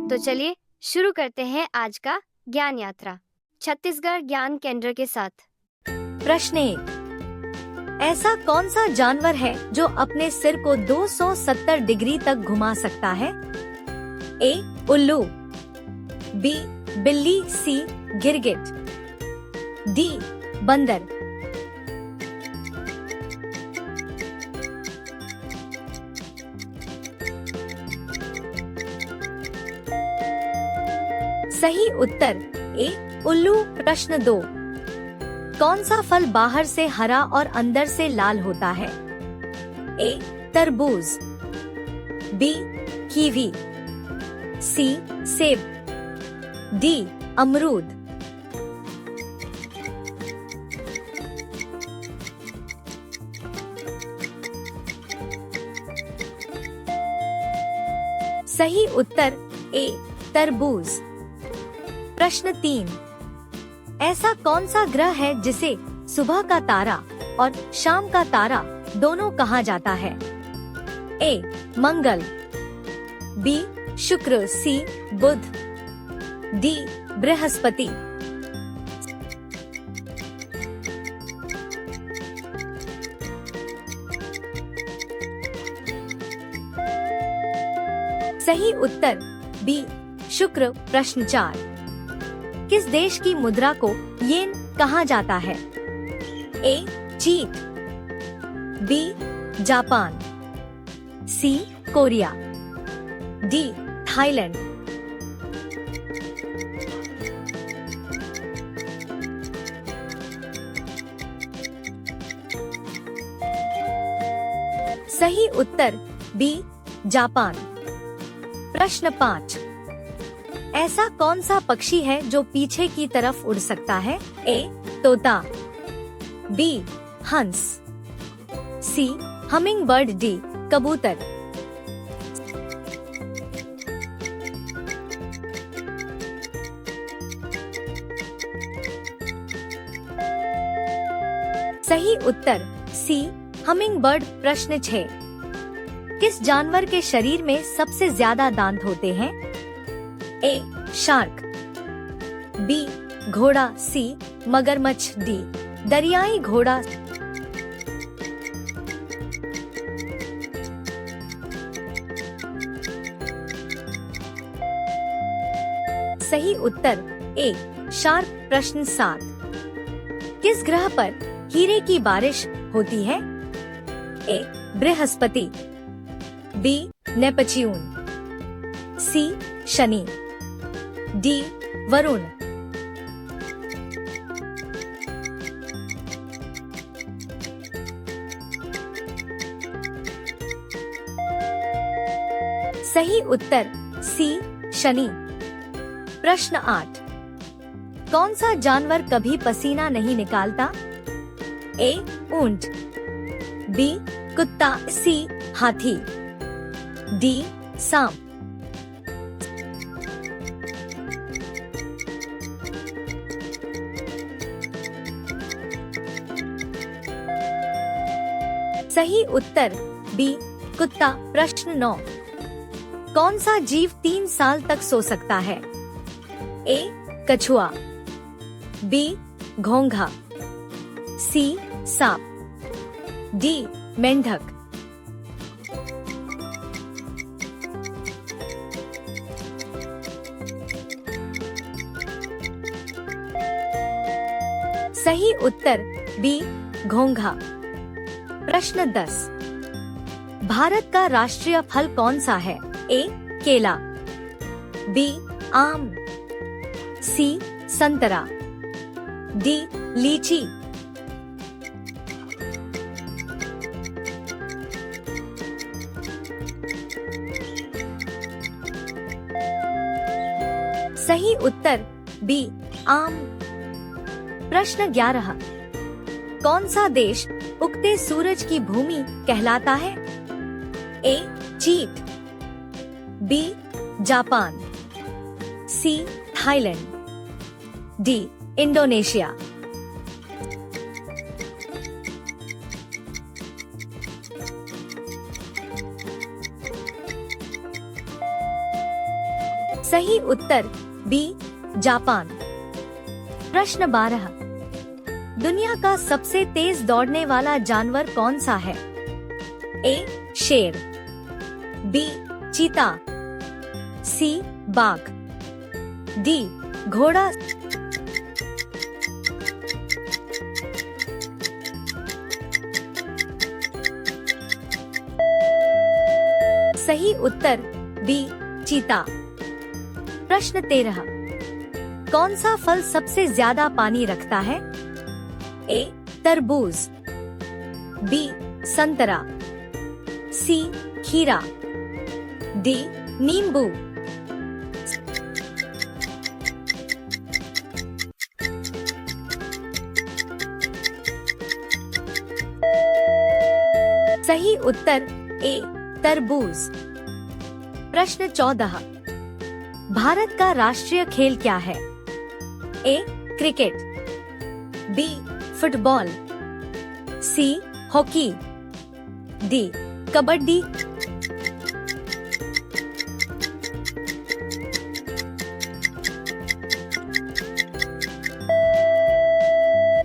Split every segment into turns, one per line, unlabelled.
तो चलिए शुरू करते हैं आज का ज्ञान यात्रा छत्तीसगढ़ ज्ञान केंद्र के साथ।
प्रश्न 1। ऐसा कौन सा जानवर है जो अपने सिर को 270 डिग्री तक घुमा सकता है? ए. उल्लू, बी. बिल्ली, सी. गिरगिट, डी. बंदर। सही उत्तर ए. उल्लू। प्रश्न 2। कौन सा फल बाहर से हरा और अंदर से लाल होता है? ए. तरबूज, बी. कीवी, सी. सेब, डी. अमरूद। सही उत्तर ए. तरबूज। प्रश्न 3। ऐसा कौन सा ग्रह है जिसे सुबह का तारा और शाम का तारा दोनों कहा जाता है? ए. मंगल, बी. शुक्र, सी. बुध, डी. बृहस्पति। सही उत्तर बी. शुक्र। प्रश्न 4। किस देश की मुद्रा को येन कहा जाता है? ए. चीन, B. Japan, C. Korea, D. Thailand. सही उत्तर बी. जापान। प्रश्न 5। ऐसा कौन सा पक्षी है जो पीछे की तरफ उड़ सकता है? ए. तोता, बी. हंस, सी. Humming bird, D. कबूतर। सही उत्तर सी. Humming bird. प्रश्न 6। किस जानवर के शरीर में सबसे ज्यादा दांत होते हैं? ए. Shark, B. घोड़ा, सी. मगरमच्छ, डी. दरियाई घोड़ा। सही उत्तर ए. शार्क। प्रश्न 7। किस ग्रह पर हीरे की बारिश होती है? ए. बृहस्पति, बी. नेपच्यून, सी. शनि, डी. वरुण। सही उत्तर सी. शनि। प्रश्न 8। कौन सा जानवर कभी पसीना नहीं निकालता? ए. ऊंट, बी. कुत्ता, सी. हाथी, डी. सांप। सही उत्तर बी. कुत्ता। प्रश्न 9। कौन सा जीव 3 साल तक सो सकता है? ए. कछुआ, बी. घोंघा, सी. सांप, डी. मेंढक। सही उत्तर बी. घोंघा। प्रश्न 10। भारत का राष्ट्रीय फल कौन सा है? ए. केला, बी. आम, सी. संतरा, डी. लीची। सही उत्तर बी. आम। प्रश्न 11। कौन सा देश उगते सूरज की भूमि कहलाता है? ए. चीन, B. Japan, C. Thailand, D. Indonesia. सही उत्तर बी जापान। प्रश्न 12, दुनिया का सबसे तेज दौड़ने वाला जानवर कौन सा है? ए शेर, बी चीता, सी बाघ, डी घोड़ा। सही उत्तर बी चीता। प्रश्न 13, कौन सा फल सबसे ज्यादा पानी रखता है? ए तरबूज, बी संतरा, सी खीरा, डी नींबू। सही उत्तर ए तरबूज। प्रश्न 14, भारत का राष्ट्रीय खेल क्या है? A cricket, B football, C hockey, D kabaddi.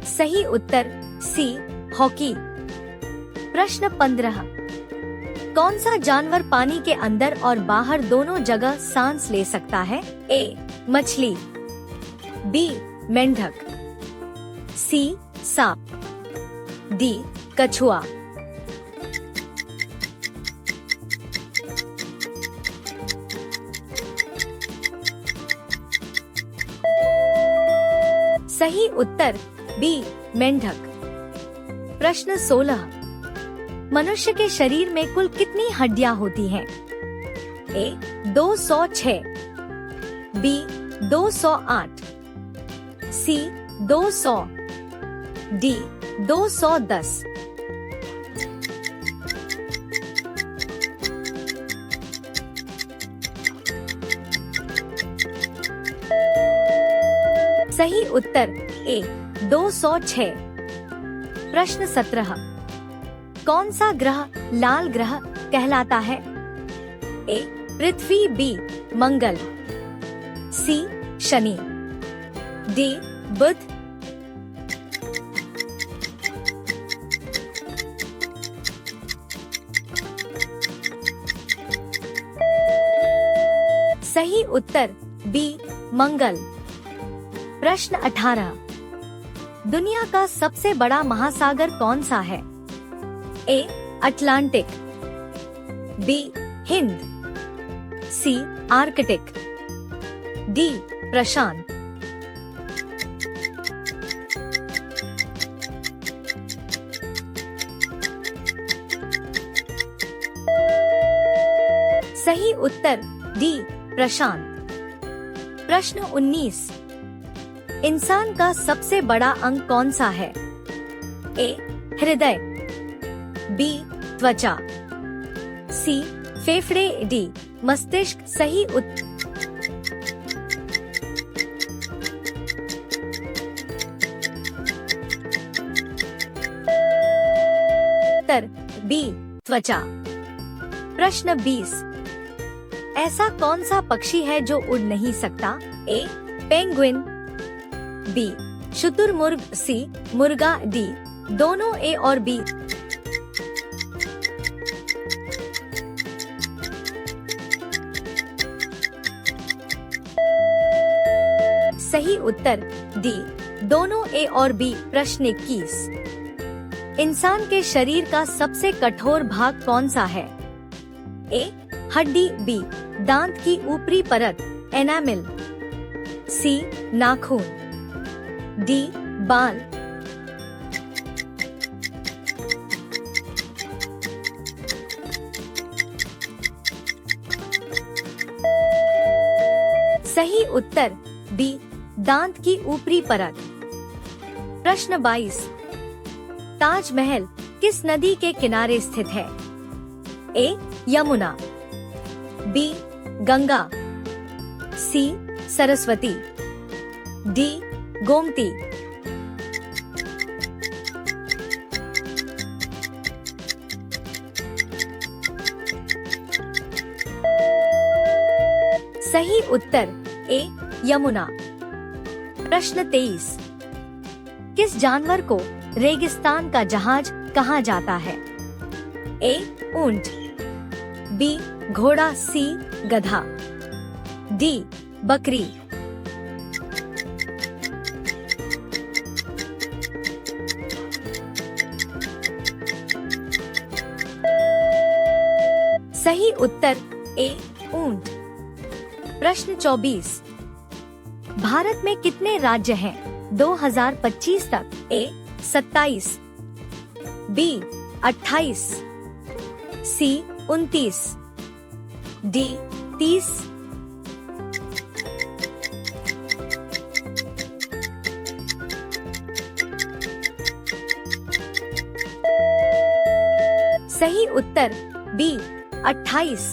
सही उत्तर सी हॉकी। प्रश्न 15, कौन सा जानवर पानी के अंदर और बाहर दोनों जगह सांस ले सकता है? ए मछली, बी मेंढक, सी सांप, डी कछुआ। सही उत्तर बी मेंढक। प्रश्न 16, मनुष्य के शरीर में कुल कितनी हड्डियां होती हैं? ए 206, बी 208, सी 200, डी 210। सही उत्तर ए 206। प्रश्न 17, कौन सा ग्रह लाल ग्रह कहलाता है? ए पृथ्वी, बी मंगल, सी शनि, डी बुध। सही उत्तर बी मंगल। प्रश्न 18, दुनिया का सबसे बड़ा महासागर कौन सा है? A Atlantic, B Hind, C Arctic, D प्रशांत। सही उत्तर डी प्रशांत। प्रश्न 19, इंसान का सबसे बड़ा अंग कौन सा है? ए हृदय, बी त्वचा, सी फेफड़े, डी मस्तिष्क। सही उत्तर बी त्वचा। प्रश्न 20, ऐसा कौन सा पक्षी है जो उड़ नहीं सकता? ए पेंगुइन, बी शुतुरमुर्ग, सी मुर्गा, डी दोनों ए और बी। सही उत्तर डी दोनों ए और बी। प्रश्न 21, इंसान के शरीर का सबसे कठोर भाग कौन सा है? ए हड्डी, बी दांत की ऊपरी परत एनामिल, सी नाखून, डी बाल। सही उत्तर बी दांत की ऊपरी परत। प्रश्न 22, ताजमहल किस नदी के किनारे स्थित है? ए यमुना, बी गंगा, सी सरस्वती, डी गोमती। सही उत्तर ए यमुना। प्रश्न 23, किस जानवर को रेगिस्तान का जहाज कहा जाता है? ए ऊंट, बी घोड़ा, सी गधा, डी बकरी। सही उत्तर ए ऊंट। प्रश्न 24, भारत में कितने राज्य हैं 2025 तक? ए 27, बी 28, सी 29, डी 30। सही उत्तर बी 28।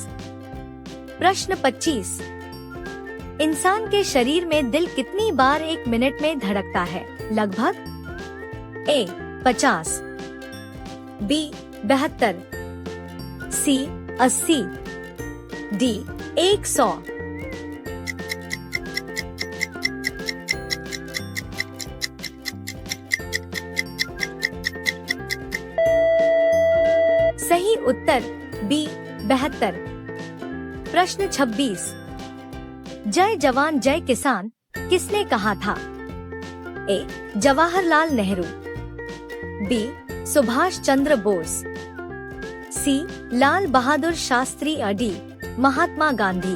प्रश्न 25, इंसान के शरीर में दिल कितनी बार 1 मिनट में धड़कता है? लगभग ए 50, बी 72, सी 80, डी 100। सही उत्तर बी 72। प्रश्न 26, जय जवान जय किसान किसने कहा था? ए जवाहरलाल नेहरू, बी सुभाष चंद्र बोस, सी लाल बहादुर शास्त्री, डी महात्मा गांधी।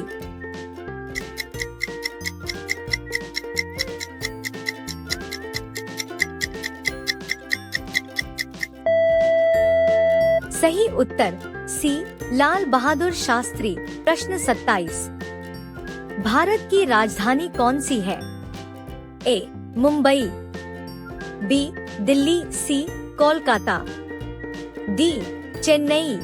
सही उत्तर सी लाल बहादुर शास्त्री। प्रश्न 27, भारत की राजधानी कौन सी है? ए मुंबई, बी दिल्ली, सी कोलकाता, डी चेन्नई।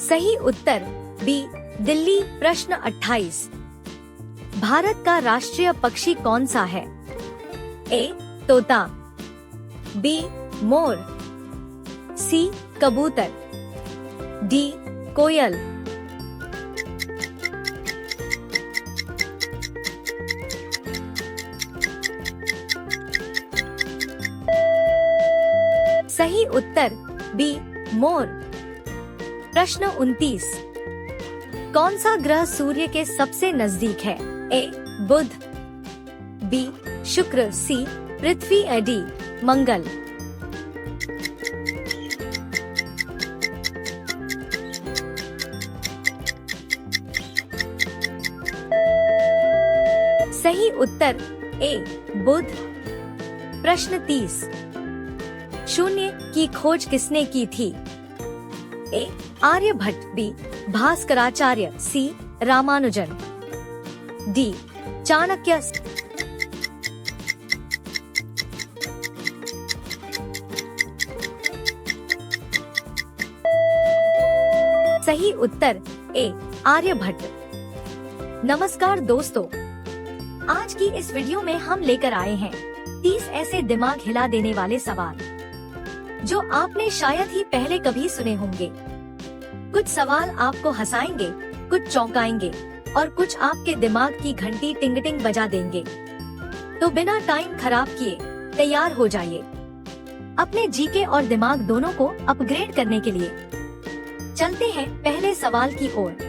सही उत्तर बी दिल्ली। प्रश्न 28, भारत का राष्ट्रीय पक्षी कौन सा है? ए तोता, बी मोर, सी कबूतर, डी कोयल। सही उत्तर बी मोर। प्रश्न 29, कौन सा ग्रह सूर्य के सबसे नजदीक है? ए बुध, बी शुक्र, सी पृथ्वी, डी मंगल। सही उत्तर ए बुध। प्रश्न 30, शून्य की खोज किसने की थी? ए आर्यभट्ट, बी भास्कराचार्य, सी रामानुजन, डी चाणक्य। सही उत्तर ए आर्यभट्ट। नमस्कार दोस्तों, आज की इस वीडियो में हम लेकर आए हैं 30 ऐसे दिमाग हिला देने वाले सवाल जो आपने शायद ही पहले कभी सुने होंगे। कुछ सवाल आपको हंसाएंगे, कुछ चौंकाएंगे और कुछ आपके दिमाग की घंटी टिंग टिंग बजा देंगे। तो बिना टाइम खराब किए तैयार हो जाइए अपने जीके और दिमाग दोनों को अपग्रेड करने के लिए। चलते हैं पहले सवाल की ओर।